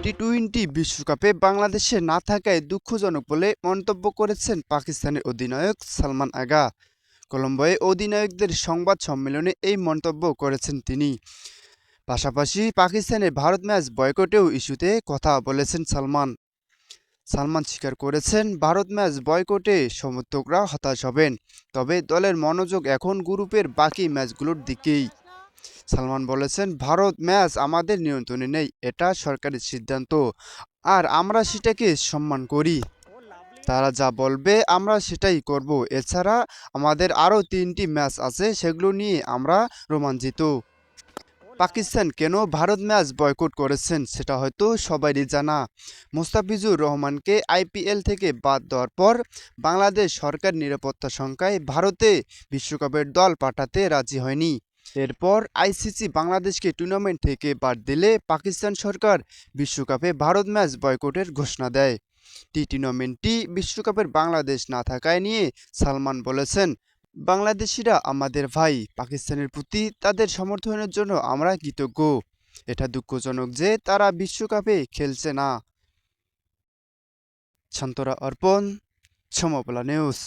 টি-20 বিশ্বকাপে বাংলাদেশে না থাকায় দুঃখজনক বলে মন্তব্য করেছেন পাকিস্তানের অধিনায়ক সালমান আগা। কলম্বোয় অধিনায়কদের সংবাদ সম্মেলনে এই মন্তব্য করেছেন তিনি। পাশাপাশি পাকিস্তানের ভারত ম্যাচ বয়কটেও ইস্যুতে কথা বলেছেন সালমান স্বীকার করেছেন, ভারত ম্যাচ বয়কটে সমর্থকরা হতাশ হবেন, তবে দলের মনোযোগ এখন গ্রুপের বাকি ম্যাচগুলোর দিকেই। সালমান বলেছেন, ভারত ম্যাচ আমাদের নিয়ন্ত্রণে নেই, এটা সরকারের সিদ্ধান্ত, আর আমরা সেটাকে সম্মান করি। তারা যা বলবে আমরা সেটাই করব। এছাড়া আমাদের আরও 3টি ম্যাচ আছে, সেগুলো নিয়ে আমরা রোমাঞ্চিত। পাকিস্তান কেন ভারত ম্যাচ বয়কট করেছেন সেটা হয়তো সবারই জানা। মোস্তাফিজুর রহমানকে আইপিএল থেকে বাদ দেওয়ার পর বাংলাদেশ সরকার নিরাপত্তা শঙ্কায় ভারতে বিশ্বকাপের দল পাঠাতে রাজি হয়নি। এরপর আইসিসি বাংলাদেশকে টুর্নামেন্ট থেকে বাদ দিলে পাকিস্তান সরকার বিশ্বকাপে ভারত ম্যাচ বয়কটের ঘোষণা দেয়। টি-20 বিশ্বকাপের বাংলাদেশ না থাকায় নিয়ে সালমান বলেছেন, বাংলাদেশিরা আমাদের ভাই, পাকিস্তানের প্রতি তাদের সমর্থনের জন্য আমরা কৃতজ্ঞ। এটা দুঃখজনক যে তারা বিশ্বকাপে খেলছে না। শান্তরা অর্পণ, সমপলা নিউজ।